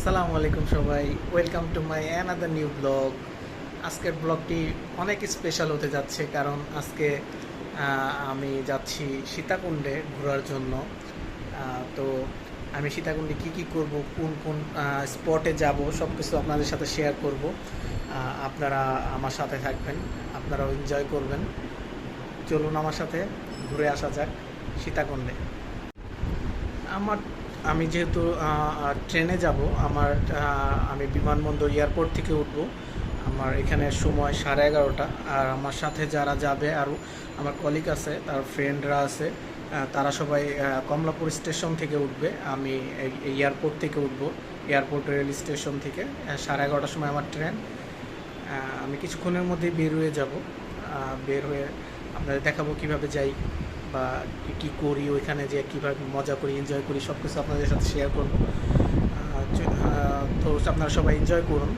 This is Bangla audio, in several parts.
আসসালামু আলাইকুম সবাই, welcome to my another new blog. আজকের ব্লগটি অনেক স্পেশাল হতে যাচ্ছে কারণ আজকে আমি যাচ্ছি সীতাকুণ্ডে ঘোরার জন্য। তো আমি সীতাকুণ্ডে কী করব, কোন কোন স্পটে যাব, সব কিছু আপনাদের সাথে শেয়ার করব। আপনারা আমার সাথে থাকবেন, আপনারাও এনজয় করবেন। চলুন আমার সাথে ঘুরে আসা যাক সীতাকুণ্ডে। আমার আমি যেহেতু ট্রেনে যাব, আমি বিমানবন্দর এয়ারপোর্ট থেকে উঠব। আমার এখানে সময় 11:30। আর আমার সাথে যারা যাবে, আরও আমার কলিগ আছে, তার ফ্রেন্ডরা আছে, তারা সবাই কমলাপুর স্টেশন থেকে উঠবে। আমি এই এয়ারপোর্ট থেকে উঠব, এয়ারপোর্ট রেল স্টেশন থেকে। 11:30টার সময় আমার ট্রেন। আমি কিছুক্ষণের মধ্যেই বের হয়ে যাব। বের হয়ে আপনাদের দেখাবো কীভাবে যাই বা কী করি, ওইখানে যে কীভাবে মজা করি, এনজয় করি, সব কিছু আপনাদের সাথে শেয়ার করবো। তো আপনারা সবাই এনজয় করুন।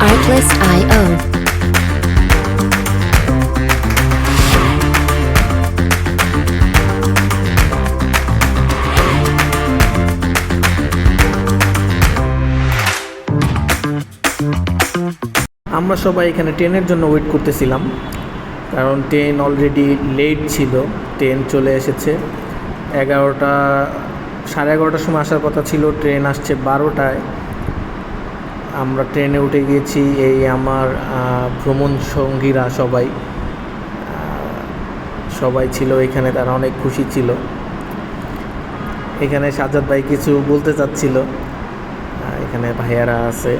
Artlist.io আমরা সবাই এখানে ট্রেনের জন্য ওয়েট করতেছিলাম, কারণ ট্রেন অলরেডি লেট ছিল। ট্রেন চলে এসেছে 11টা, 11:30টার সময় আসার কথা ছিল, ট্রেন আসছে 12টায়। আমরা ট্রেনে উঠে গিয়েছি। এই আমার ভ্রমণ সঙ্গীরা সবাই ছিল এখানে, তারা অনেক খুশি ছিল। এখানে সাজ্জাদ ভাই কিছু বলতে চাচ্ছিল, এখানে ভাইয়ারা আছে।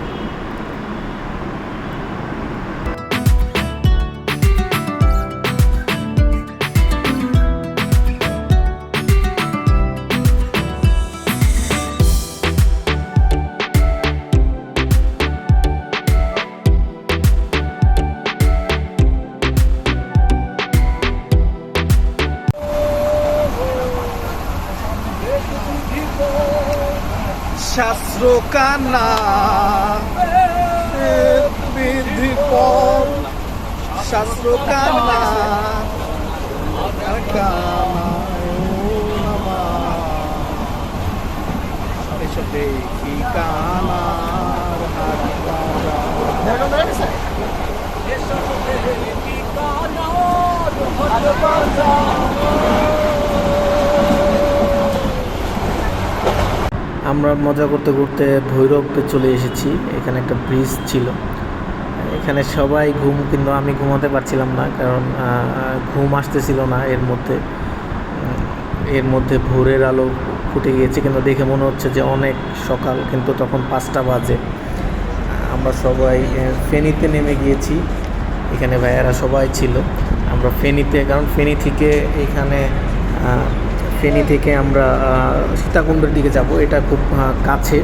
শাস্ত্র কানা বিধি পথ, শাস্ত্র কানা এসব দেখি কানার আমরা মজা করতে করতে ভৈরবে চলে এসেছি। এখানে একটা ব্রিজ ছিল, এখানে সবাই কিন্তু আমি ঘুমাতে পারছিলাম না, কারণ ঘুম আসতেছিল না। এর মধ্যে ভোরের আলো ফুটে গিয়েছে, কিন্তু দেখে মনে হচ্ছে যে অনেক সকাল, কিন্তু তখন 5টা বাজে। আমরা সবাই ফেনীতে নেমে গিয়েছি। এখানে ভাইয়ারা সবাই ছিল। আমরা ফেনীতে, কারণ ফেনী থেকে আমরা সীতাকুণ্ডের দিকে যাব। এটা খুব কাছে।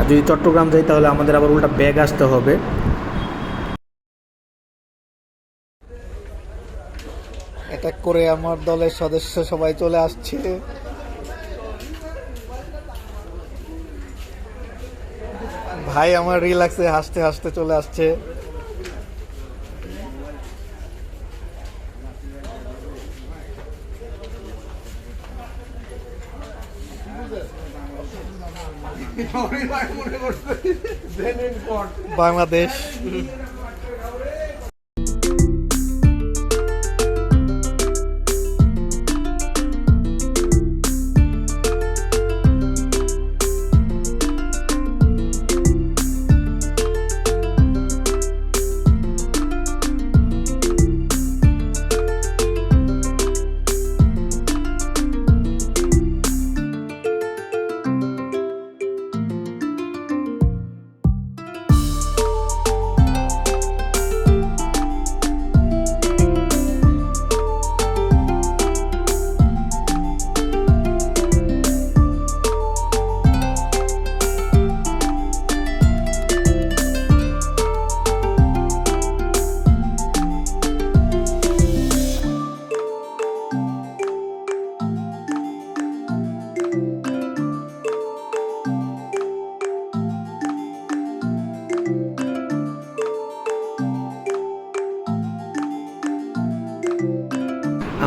যদি চট্টগ্রাম যাই তাহলে আমাদের আবার উল্টা ব্যাগ আসতে হবে। অ্যাটাক করে আমার দলের সদস্য সবাই চলে আসছে। ভাই আমার রিল্যাক্সে হাসতে হাসতে চলে আসছে। বাংলাদেশ।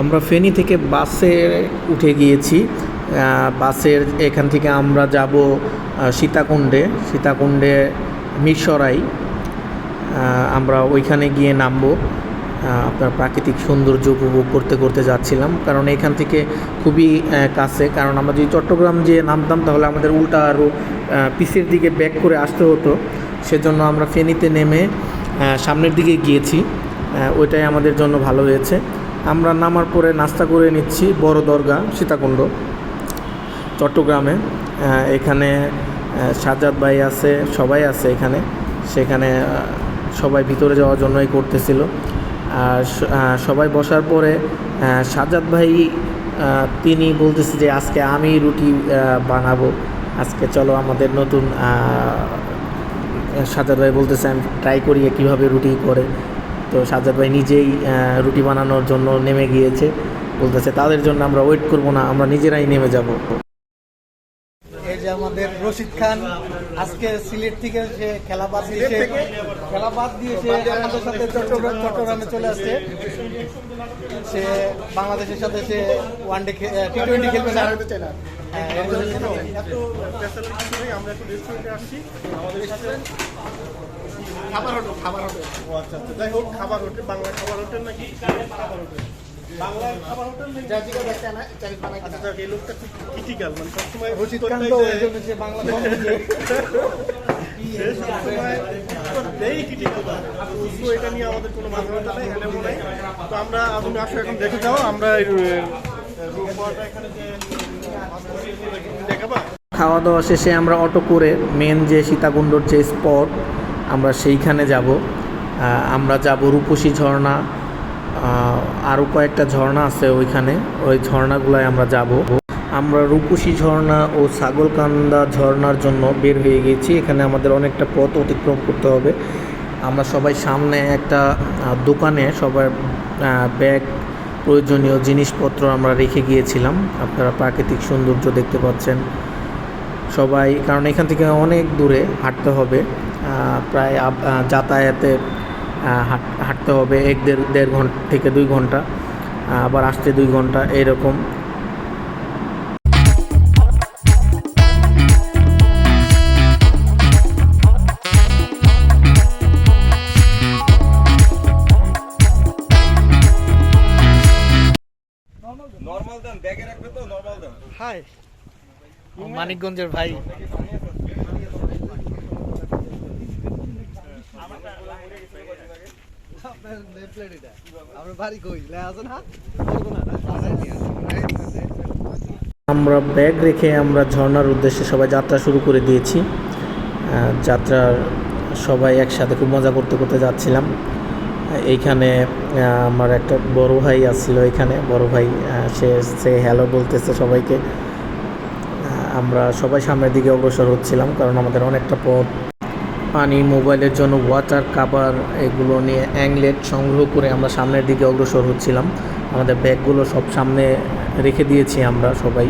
আমরা ফেনী থেকে বাসে উঠে গিয়েছি। বাসের এখান থেকে আমরা যাব সীতাকুণ্ডে মিরসরাই। আমরা ওইখানে গিয়ে নামবো। আপনার প্রাকৃতিক সৌন্দর্য উপভোগ করতে করতে যাচ্ছিলাম, কারণ এখান থেকে খুবই কাছে। কারণ আমরা যদি চট্টগ্রাম যেয়ে নামতাম তাহলে আমাদের উল্টা আরও পিছের দিকে ব্যাক করে আসতে হতো। সেজন্য আমরা ফেনীতে নেমে সামনের দিকে গিয়েছি। ওইটাই আমাদের জন্য ভালো হয়েছে। আমরা নামার পরে নাস্তা করে নিচ্ছি বড় দরগা সীতাকুণ্ড চট্টগ্রামে। এখানে সাজ্জাদ ভাই আছে, সবাই আছে এখানে। সেখানে সবাই ভিতরে যাওয়ার জন্যই করতেছিল। আর সবাই বসার পরে সাজ্জাদ ভাই তিনি বলতেছে যে আজকে আমি রুটি বানাবো, আজকে চলো আমাদের নতুন। সাজ্জাদ ভাই বলতেছে আমি ট্রাই করি কীভাবে রুটি করে। তো সাজ্জাদ ভাই নিজেই রুটি বানানোর জন্য নেমে গিয়েছে। বলতেছে তাদের জন্য আমরা ওয়েট করব না, আমরা নিজেরাই নেমে যাব। এই যে আমাদের রশিদ খান আজকে সিলেট থেকে সে খেলা বাদ দিয়ে আমাদের সাথে চট্টগ্রামে চলে আসছে। সে বাংলাদেশের সাথে সে ওয়ানডে টি-20 খেলবে না। খাবার হোটেল যাই হোক, খাবার হোটেল, বাংলা খাবার হোটেল নাকি বাংলার খাবার হোটেল নেই। এই লোকটা খুব ক্রিটিক্যাল, মানে সবসময় এটা নিয়ে আমাদের কোনো মাথা ব্যথা নেই, এখানে মনে হয়। তো আমরা তুমি আসো এখন দেখে যাও, আমরা দেখাবা। খাওয়া দাওয়া শেষে আমরা অটো করে মেন যে সীতাকুণ্ডর যে স্পট আমরা সেইখানে যাব। আমরা যাব রূপসী ঝর্ণা, আরও কয়েকটা ঝর্ণা আছে ওইখানে, ওই ঝর্ণাগুলোয় আমরা যাব। আমরা রূপসী ঝর্ণা ও ছাগলকান্দা ঝর্ণার জন্য বের হয়ে গেছি। এখানে আমাদের অনেকটা পথ অতিক্রম করতে হবে। আমরা সবাই সামনে একটা দোকানে সবার ব্যাগ প্রয়োজনীয় জিনিসপত্র আমরা রেখে গিয়েছিলাম। আপনারা প্রাকৃতিক সৌন্দর্য দেখতে পাচ্ছেন সবাই, কারণ এখান থেকে অনেক দূরে হাঁটতে হবে। প্রায় যাতায়াতে হাঁটতে হবে দেড় ঘন্টা থেকে 2 ঘন্টা, আবার আসতে 2 ঘন্টা এরকম। নরমাল দেন, ব্যাগে রাখবে তো, নরমাল দেন। হাই মানিকগঞ্জের ভাই। আমরা ব্যাগ রেখে আমরা ঝর্ণার উদ্দেশ্যে সবাই যাত্রা শুরু করে দিয়েছি। যাত্রার সবাই একসাথে খুব মজা করতে করতে যাচ্ছিলাম। এইখানে আমার একটা বড় ভাই আসছিল, এখানে বড় ভাই সে হ্যালো বলতেছে সবাইকে। আমরা সবাই সামনের দিকে অগ্রসর হচ্ছিলাম, কারণ আমাদের অনেকটা পথ। পানি, মোবাইলের জন্য ওয়াটার কাভার, এগুলো নিয়ে অ্যাংলেট সংগ্রহ করে আমরা সামনের দিকে অগ্রসর হচ্ছিলাম। আমাদের ব্যাগগুলো সব সামনে রেখে দিয়েছি আমরা সবাই।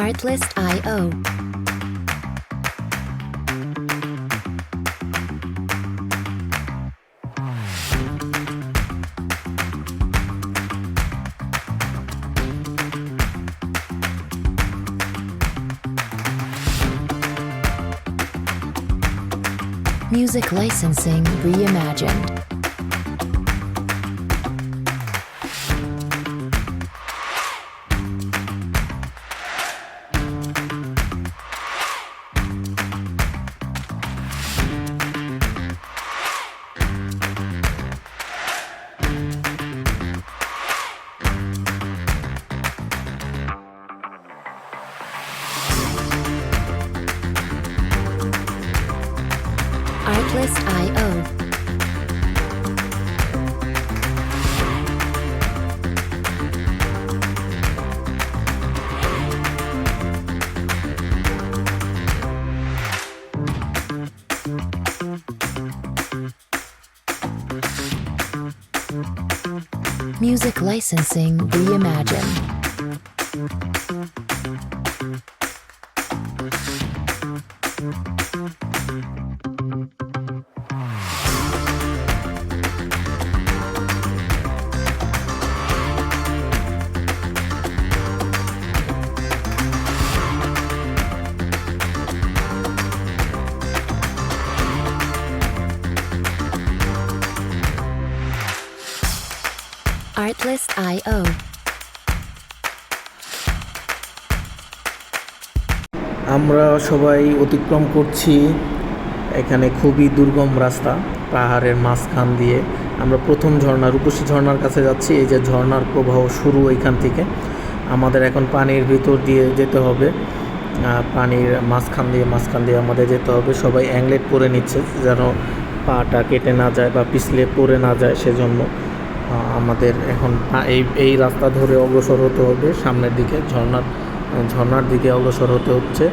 Artlist.io Music licensing reimagined. Artlist.io Music licensing reimagined. Artlist.io. আমরা সবাই অতিক্রম করছি এখানে খুবই দুর্গম রাস্তা, পাহাড়ের মাঝখান দিয়ে। আমরা প্রথম ঝর্ণা রূপসী ঝর্ণার কাছে যাচ্ছি। এই যে ঝর্ণার প্রবাহ শুরু এখান থেকে। আমাদের এখন পানির ভিতর দিয়ে যেতে হবে, পানির মাঝখান দিয়ে আমাদের যেতে হবে। সবাই অ্যাংলেট পরে নিচ্ছে যেন পাটা কেটে না যায় বা পিছলে পড়ে না যায়, সেজন্য আমাদের এখন এই রাস্তা ধরে অগ্রসর হতে হবে সামনের দিকে। ঝর্ণার দিকে অগ্রসর হতে হচ্ছে।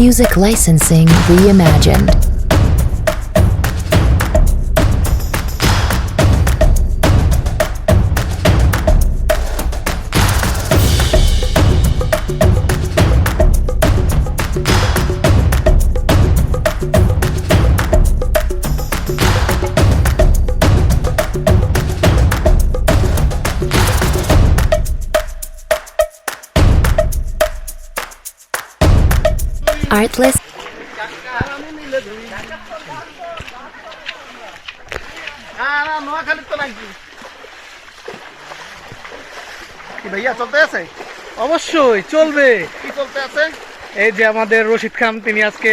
Music licensing reimagined. Artlist. নোয়াখালীর তো নাকি কি ভাইয়া চলতে আছে? অবশ্যই চলবে। কি চলতে আছে? এই যে আমাদের রশিদ খান, তিনি আজকে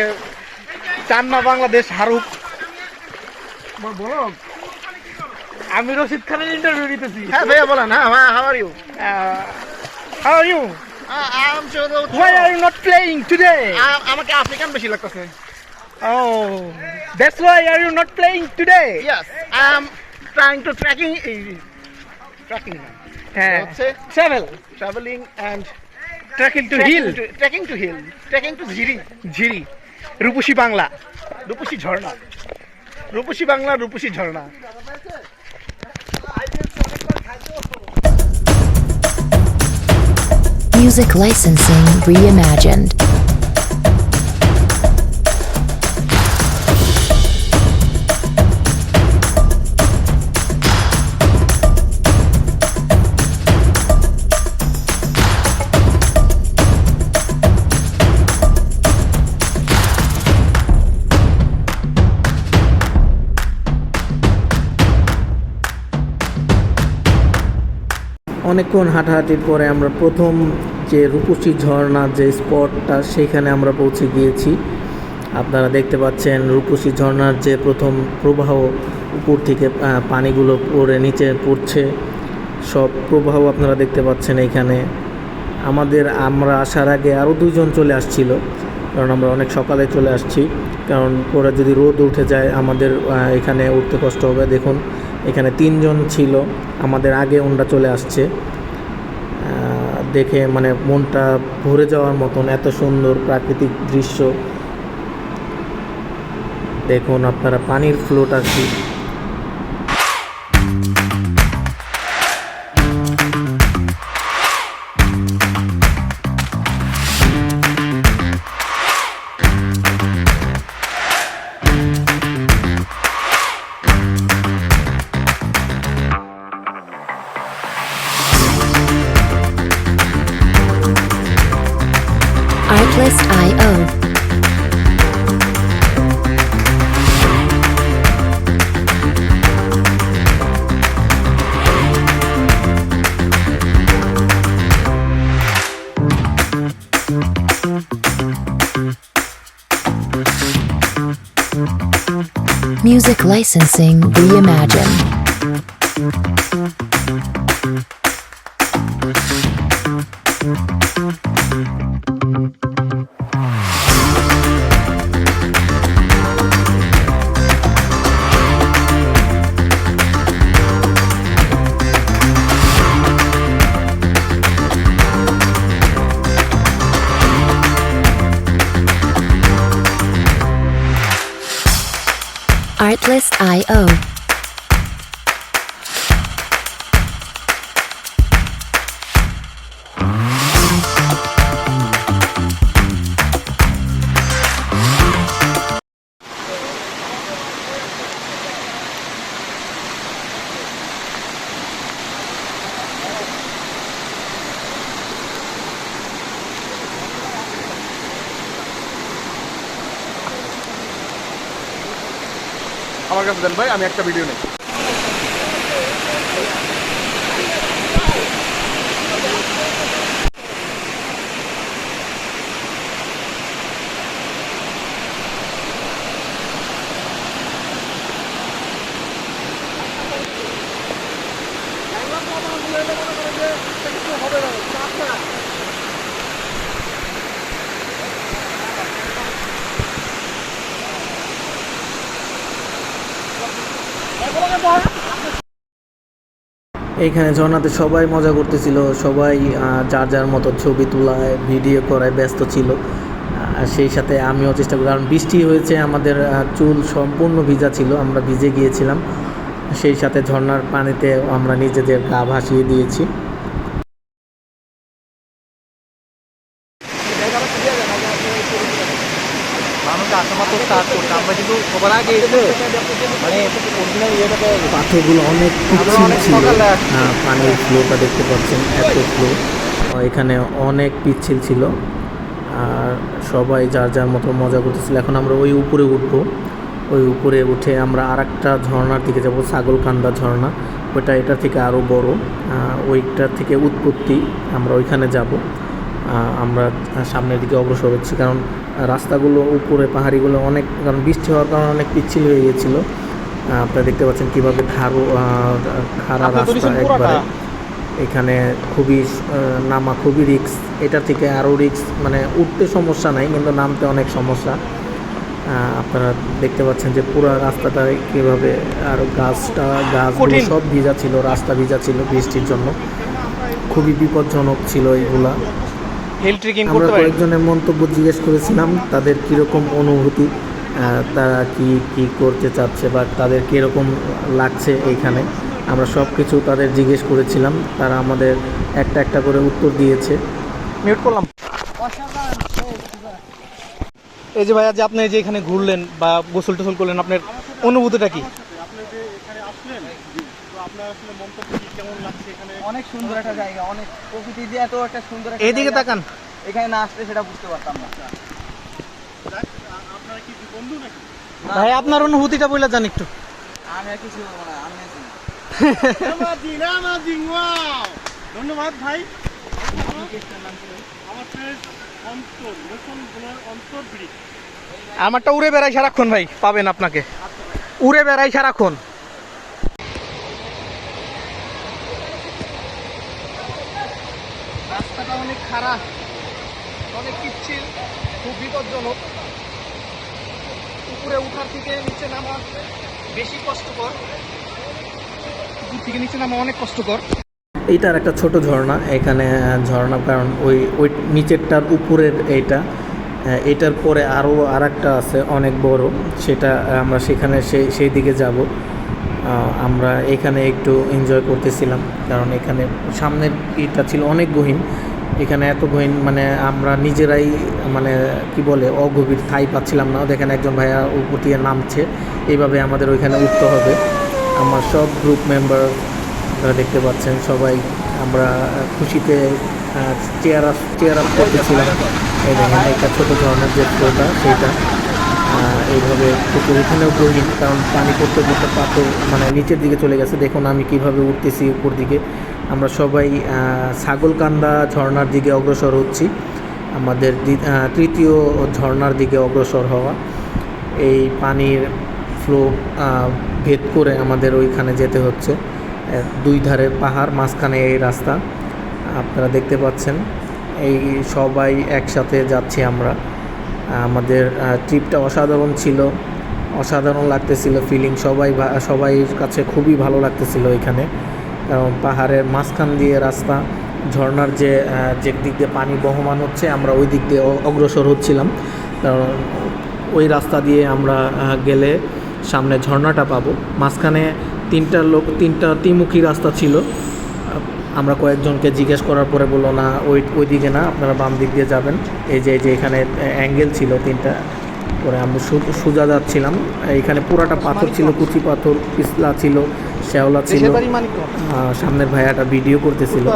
চান না বাংলাদেশ হারুক। বলো। আমি রশিদ খানের ইন্টারভিউ নিতেছি। হ্যাঁ ভাইয়া বলেন। হ্যাঁ how are you? How are you? Why are you not playing today? আমাকে আফ্রিকান বেশি লাগতেছে। Oh, that's why are you not playing today? Yes, I am trying to tracking. হ্যাঁ, হচ্ছে traveling and tracking to hill, trekking to ঝিরি, রূপসী বাংলা, রূপসী ঝর্ণা, রূপসী বাংলা, রূপসী ঝর্ণা। Music licensing reimagined. অনেকক্ষণ হাঁটাহাঁটির পরে আমরা প্রথম যে রূপসী ঝর্ণার যে স্পটটা, সেখানে আমরা পৌঁছে গিয়েছি। আপনারা দেখতে পাচ্ছেন রূপসী ঝর্ণার যে প্রথম প্রবাহ, উপর থেকে পানিগুলো পড়ে নিচে পড়ছে, সব প্রবাহ আপনারা দেখতে পাচ্ছেন এইখানে। আমরা আসার আগে আরও দুইজন চলে আসছিল, কারণ আমরা অনেক সকালে চলে আসছি, কারণ পরে যদি রোদ উঠে যায় আমাদের এখানে উঠতে কষ্ট হবে। দেখুন এখানে 3 জন ছিল আমাদের আগে, ওনরা চলে আসছে। দেখে মানে মনটা ভরে যাওয়ার মতন, এত সুন্দর প্রাকৃতিক দৃশ্য। দেখুন আপনারা পানির ফ্লোটা কি। Artlist.io. Music licensing reimagined. Artlist.io. আমার কাছে দেন ভাই, আমি একটা ভিডিও নেই। এইখানে ঝর্ণাতে সবাই মজা করতেছিল, সবাই যার যার মতো ছবি তোলায় ভিডিও করায় ব্যস্ত ছিল। আর সেই সাথে আমিও চেষ্টা করি, কারণ বৃষ্টি হয়েছে, আমাদের চুল সম্পূর্ণ ভিজা ছিল, আমরা ভিজে গিয়েছিলাম। সেই সাথে ঝর্ণার পানিতে আমরা নিজেদের গা ভাসিয়ে দিয়েছি। পাথরগুলো অনেক পিচ্ছিল ছিল, পানির ফ্লোটা দেখতে পাচ্ছেন, এত ফ্লো। এখানে অনেক পিচ্ছিল ছিল আর সবাই যার যার মতো মজা করতেছিল। এখন আমরা ওই উপরে উঠবো, ওই উপরে উঠে আমরা আরেকটা ঝর্ণার দিকে যাব, ছাগলকান্দা ঝর্ণা। ওইটা এটা থেকে আরও বড়, ওইটার থেকে উৎপত্তি। আমরা ওইখানে যাব। আমরা সামনের দিকে অগ্রসর হচ্ছি, কারণ রাস্তাগুলো উপরে পাহাড়িগুলো অনেক, কারণ বৃষ্টি হওয়ার কারণে অনেক পিচ্ছিল হয়ে গিয়েছিলো। আপনারা দেখতে পাচ্ছেন কীভাবে খাড়া রাস্তা একবারে। এখানে খুবই নামা খুবই রিস্ক, এটা থেকে আরও রিস্ক, মানে উঠতে সমস্যা নাই কিন্তু নামতে অনেক সমস্যা। আপনারা দেখতে পাচ্ছেন যে পুরো রাস্তাটা কীভাবে, আর গাছগুলো সব ভিজা ছিল, রাস্তা ভিজা ছিল বৃষ্টির জন্য, খুবই বিপজ্জনক ছিল এইগুলা। আমরা কয়েকজনের মন্তব্য জিজ্ঞেস করেছিলাম তাদের কীরকম অনুভূতি, তারা কি করতে চাচ্ছে বা তাদের কীরকম লাগছে এইখানে। আমরা সব কিছু তাদের জিজ্ঞেস করেছিলাম, তারা আমাদের একটা একটা করে উত্তর দিয়েছে। মিউট করলাম। এই যে ভাইয়া, যে আপনি যে এখানে ঘুরলেন বা গোসল টোসল করলেন, আপনার অনুভূতিটা কি? আপনি যে এখানে আসলেন, তো আপনার আসলে মন্তব্য কি, কেমন লাগছে এখানে? অনেক সুন্দর একটা জায়গা, অনেক প্রকৃতি যে এত একটা সুন্দর একটা এইদিকে জায়গা, তাকান। এখানে না আসলে সেটা বুঝতে পারতাম না। আপনারা কি বন্ধু নাকি? ভাই আপনার অনুভূতিটা বলে জান একটু। আমি আর কিছু বলবো না, আমি আছি। ধন্যবাদ ভাই। আমার ফ্রেন্ড অন্তর, নতুন অন্তর ব্রিজ। আমারটা উড়ে বেড়াই সারাক্ষণ ভাই, পাবেন আপনাকে উড়ে বেড়াই সারাক্ষণ। রাস্তাটা অনেক খারাপ, অনেক পিচ্ছিল, খুব বিপজ্জনক। উপরে উঠার থেকে নিচে নামা বেশি কষ্টকর, উপর থেকে নিচে নামা অনেক কষ্টকর। এইটার একটা ছোট ঝর্ণা, এখানে ঝর্ণা, কারণ ওই নিচেরটার উপরের এটার পরে আরও আরেকটা আছে অনেক বড়, সেটা আমরা সেখানে সেই দিকে যাব। আমরা এখানে একটু এনজয় করতেছিলাম, কারণ এখানে সামনের এটা ছিল অনেক গহীন, এখানে এত গহীন মানে আমরা নিজেরাই মানে কি বলে অগভীর ঠাই পাচ্ছিলাম না। দেখেন একজন ভাইয়া উপর দিয়ে নামছে, এইভাবে আমাদের ওইখানে উঠতে হবে। আমার সব গ্রুপ মেম্বার আপনারা দেখতে পাচ্ছেন, সবাই আমরা খুশিতে চেয়ার আপ করতেছিলাম। এই দেখেন একটা ছোটো ধরনের যে ফ্লোটা সেইটা এইভাবে পুকুর, এখানেও গহীন, কারণ পানি পড়তে পড়তে পাথর মানে নিচের দিকে চলে গেছে। দেখুন আমি কিভাবে উঠতেছি উপর দিকে। আমরা সবাই ছাগলকান্দা ঝর্ণার দিকে অগ্রসর হচ্ছি, আমাদের তৃতীয় ঝর্ণার দিকে অগ্রসর হওয়া। এই পানির ফ্লো ভেদ করে আমাদের ওইখানে যেতে হচ্ছে। দুই ধারে পাহাড়, মাঝখানে এই রাস্তা আপনারা দেখতে পাচ্ছেন। এই সবাই একসাথে যাচ্ছি আমরা। আমাদের ট্রিপটা অসাধারণ ছিল, অসাধারণ লাগতেছিল ফিলিং, সবাইয়ের কাছে খুবই ভালো লাগতেছিল এখানে। কারণ পাহাড়ের মাঝখান দিয়ে রাস্তা, ঝর্ণার যে দিক দিয়ে পানি বহমান হচ্ছে, আমরা ওই দিক দিয়ে অগ্রসর হচ্ছিলাম। কারণ ওই রাস্তা দিয়ে আমরা গেলে সামনে ঝর্ণাটা পাবো। মাঝখানে তিনটা ত্রিমুখী রাস্তা ছিল। আমরা কয়েকজনকে জিজ্ঞেস করার পরে বললো না, ওই দিকে না, আপনারা বাম দিক দিয়ে যাবেন। এই যে এখানে অ্যাঙ্গেল ছিল তিনটা, পরে আমরা সোজা যাচ্ছিলাম। এখানে পুরাটা পাথর ছিল, কুচি পাথর, পিছলা ছিল, শ্যাওলা ছিল। দেশের বাড়ি মানিকগঞ্জ। সামনের ভাইয়াটা ভিডিও করতেছিল,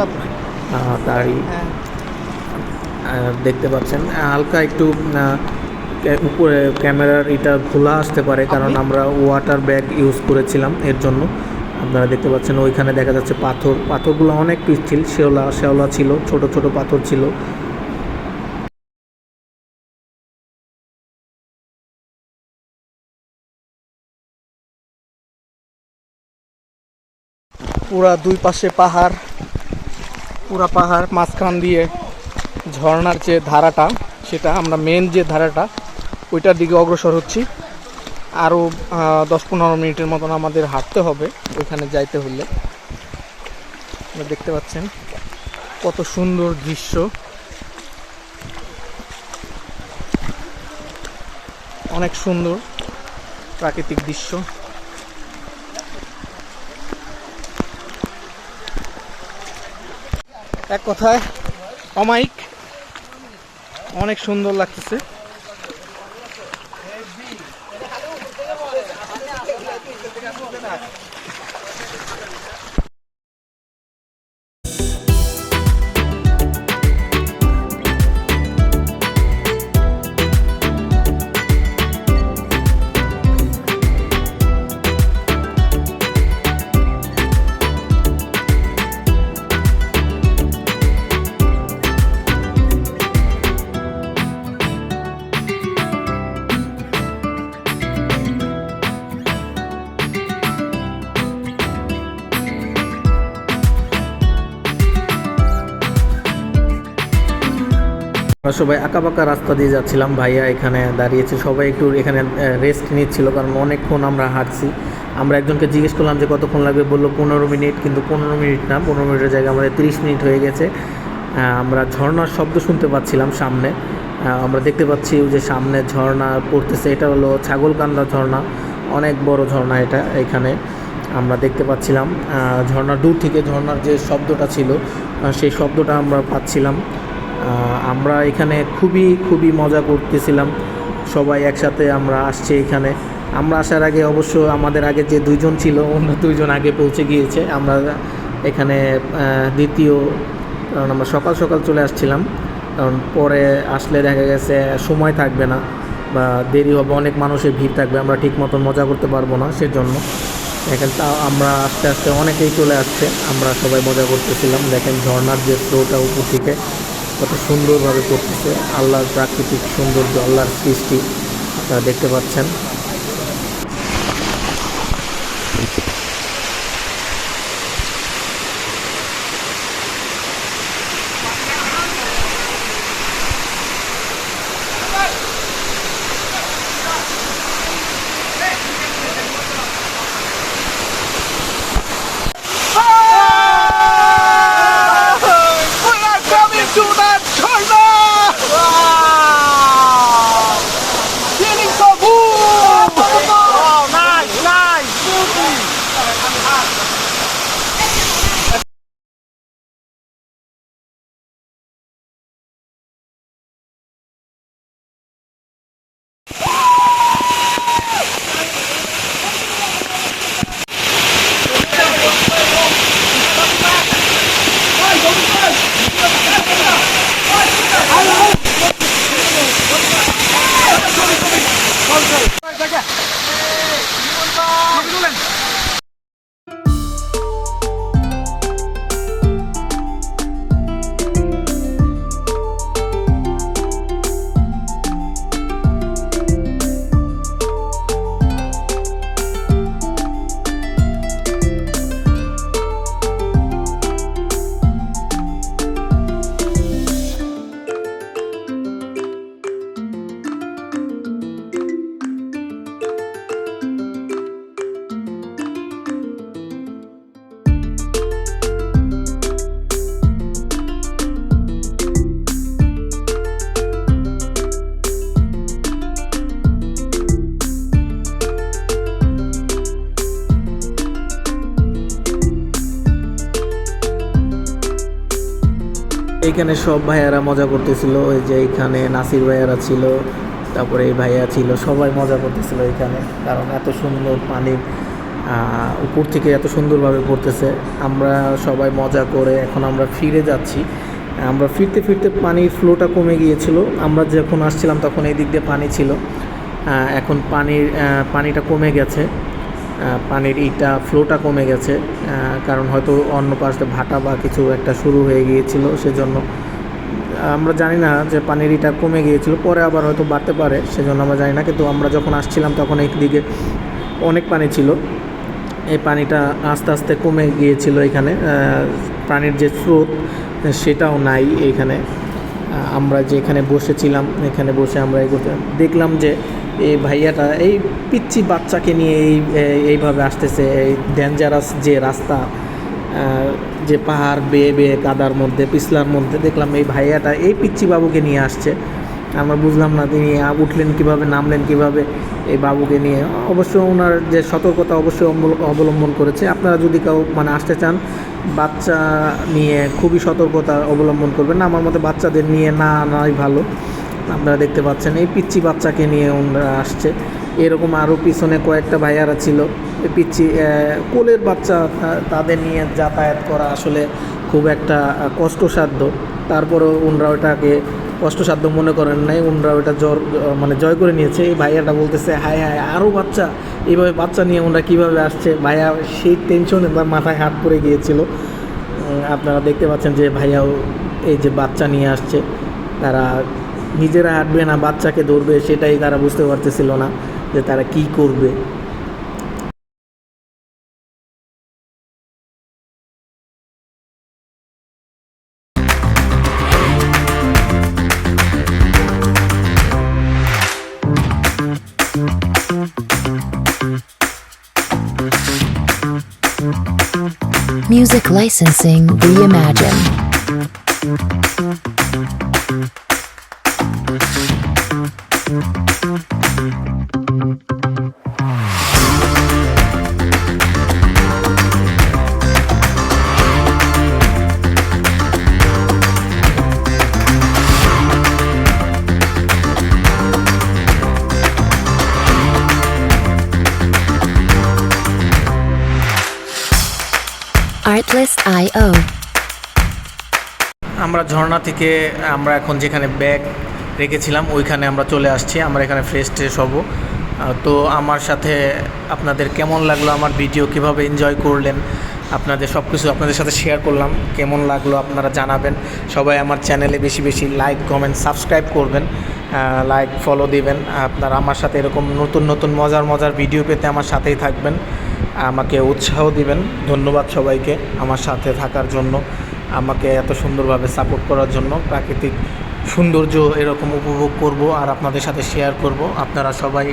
তাই দেখতে পাচ্ছেন হালকা একটু উপরে ক্যামেরার এটা খোলা আসতে পারে, কারণ আমরা ওয়াটার ব্যাগ ইউজ করেছিলাম এর জন্য। আপনারা দেখতে পাচ্ছেন ওইখানে দেখা যাচ্ছে পাথরগুলো অনেক পিচ্ছিল, শ্যাওলা ছিল, ছোট ছোট পাথর ছিল। পুরা দুই পাশে পাহাড়, পুরা পাহাড়, মাঝখান দিয়ে ঝর্ণার যে ধারাটা, সেটা আমরা মেন যে ধারাটা ওইটার দিকে অগ্রসর হচ্ছি। আরও 10-15 মিনিটের মতন আমাদের হাঁটতে হবে ওইখানে যাইতে হলে। আপনারা দেখতে পাচ্ছেন কত সুন্দর দৃশ্য, অনেক সুন্দর প্রাকৃতিক দৃশ্য। এক কথায় অমায়িক, অনেক সুন্দর লাগতেছে। আমরা সবাই আঁকাবাঁকা রাস্তা দিয়ে যাচ্ছিলাম, ভাইয়া এখানে দাঁড়িয়েছে, সবাই একটু এখানে রেস্ট নিচ্ছিল, কারণ অনেকক্ষণ আমরা হাঁটছি। আমরা একজনকে জিজ্ঞেস করলাম যে কতক্ষণ লাগবে, বললো 15 মিনিট, কিন্তু 15 মিনিট না, 15 মিনিটের জায়গায় আমাদের 30 মিনিট হয়ে গেছে। আমরা ঝর্ণার শব্দ শুনতে পাচ্ছিলাম সামনে। আমরা দেখতে পাচ্ছি যে সামনে ঝর্ণা পড়তেছে, এটা হলো ছাগলকান্দা ঝর্ণা, অনেক বড় ঝর্ণা এটা। এখানে আমরা দেখতে পাচ্ছিলাম ঝর্ণার দূর থেকে ঝর্ণার যে শব্দটা ছিল সেই শব্দটা আমরা পাচ্ছিলাম। আমরা এখানে খুবই মজা করতেছিলাম সবাই একসাথে। আমরা আসছি এখানে, আমরা আসার আগে অবশ্য আমাদের আগে যে দুইজন ছিল অন্য দুইজন আগে পৌঁছে গিয়েছে। আমরা এখানে দ্বিতীয়, কারণ আমরা সকাল চলে আসছিলাম, কারণ পরে আসলে দেখা গেছে সময় থাকবে না বা দেরি হবে, অনেক মানুষের ভিড় থাকবে, আমরা ঠিক মতন মজা করতে পারবো না। সেজন্য এখানে আমরা আস্তে অনেকেই চলে আসছে, আমরা সবাই মজা করতেছিলাম। দেখেন ঝর্ণার যে ফ্লোটা উপর থেকে কত সুন্দরভাবে করতেছে, আল্লাহর প্রাকৃতিক সৌন্দর্য, আল্লাহর সৃষ্টি আপনারা দেখতে পাচ্ছেন। Feeling so good! এইখানে সব ভাইয়ারা মজা করতেছিল, ওই যে এইখানে নাসির ভাইয়ারা ছিল, তারপরে এই ভাইয়া ছিল, সবাই মজা করতেছিল এখানে, কারণ এত সুন্দর পানি উপর থেকে এত সুন্দরভাবে পড়তেছে। আমরা সবাই মজা করে এখন আমরা ফিরে যাচ্ছি। আমরা ফিরতে ফিরতে পানির ফ্লোটা কমে গিয়েছিল। আমরা যখন আসছিলাম তখন এই দিক দিয়ে পানি ছিল, এখন পানিটা কমে গেছে, পানির এইটা ফ্লোটা কমে গেছে, কারণ হয়তো অন্য পাশে ভাটা বা কিছু একটা শুরু হয়ে গিয়েছিল, সেজন্য আমরা জানি না যে পানির এটা কমে গিয়েছিল, পরে আবার হয়তো বাড়তে পারে, সেজন্য আমরা জানি না। কিন্তু আমরা যখন আসছিলাম তখন এইদিকে অনেক পানি ছিল, এই পানিটা আস্তে আস্তে কমে গিয়েছিল। এখানে পানির যে স্রোত সেটাও নাই এইখানে। আমরা যে এখানে বসেছিলাম, এখানে বসে আমরা দেখলাম যে এই ভাইয়াটা এই পিচ্চি বাচ্চাকে নিয়ে এইভাবে আসতেছে, এই ডেঞ্জারাস যে রাস্তা, যে পাহাড় বেয়ে বেয়ে কাদার মধ্যে পিছলার মধ্যে, দেখলাম এই ভাইয়াটা এই পিচ্চি বাবুকে নিয়ে আসছে। আমরা বুঝলাম না তিনি উঠলেন কিভাবে, নামলেন কিভাবে এই বাবুকে নিয়ে। অবশ্য ওনার যে সতর্কতা অবশ্যই অবলম্বন করেছে। আপনারা যদি কেউ আসতে চান বাচ্চা নিয়ে খুবই সতর্কতা অবলম্বন করবেন না, আমার মতে বাচ্চাদের নিয়ে না আনাই ভালো। আপনারা দেখতে পাচ্ছেন এই পিচ্চি বাচ্চাকে নিয়ে ওনারা আসছে। এরকম আরও পিছনে কয়েকটা ভাইয়ারা ছিল, পিচ্চি কোলের বাচ্চা, তাদের নিয়ে যাতায়াত করা আসলে খুব একটা কষ্টসাধ্য। তারপরেও ওনারা ওটাকে কষ্টসাধ্য মনে করেন নাই, ওনারা ওটা জয় করে নিয়েছে। এই ভাইয়াটা বলতেছে হায় হায় আরও বাচ্চা, এইভাবে বাচ্চা নিয়ে ওনারা কীভাবে আসছে। ভাইয়া সেই টেনশনে তার মাথায় হাত পড়ে গিয়েছিল। আপনারা দেখতে পাচ্ছেন যে ভাইয়াও এই যে বাচ্চা নিয়ে আসছে, তারা নিজেরা হাঁটবে না বাচ্চাকে ধরবে, সেটাই তারা বুঝতে পারতেছিল না যে তারা কি করবে। Music licensing reimagined. Artlist.io. আমরা ঝর্ণা থেকে আমরা এখন যেখানে ব্যাগ রেখেছিলাম ওইখানে আমরা চলে আসছি। আমরা এখানে ফ্রেশ ট্রেশ হব। তো আমার সাথে আপনাদের কেমন লাগলো আমার ভিডিও, কিভাবে এনজয় করলেন, আপনাদের সব কিছু আপনাদের সাথে শেয়ার করলাম। কেমন লাগলো আপনারা জানাবেন। সবাই আমার চ্যানেলে বেশি বেশি লাইক কমেন্ট সাবস্ক্রাইব করবেন, লাইক ফলো দিবেন। আপনারা আমার সাথে এরকম নতুন নতুন মজার ভিডিও পেতে আমার সাথেই থাকবেন, আমাকে উৎসাহ দিবেন। ধন্যবাদ সবাইকে আমার সাথে থাকার জন্য, আমাকে এত সুন্দরভাবে সাপোর্ট করার জন্য। প্রাকৃতিক সৌন্দর্য এরকম উপভোগ করব আর আপনাদের সাথে শেয়ার করব। আপনারা সবাই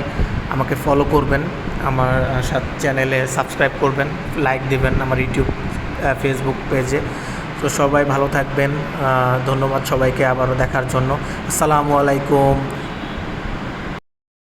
আমাকে ফলো করবেন, আমার সাথে চ্যানেলে সাবস্ক্রাইব করবেন, লাইক দিবেন আমার ইউটিউব ফেসবুক পেজে। তো সবাই ভালো থাকবেন। ধন্যবাদ সবাইকে আবারও দেখার জন্য। আসসালামু আলাইকুম।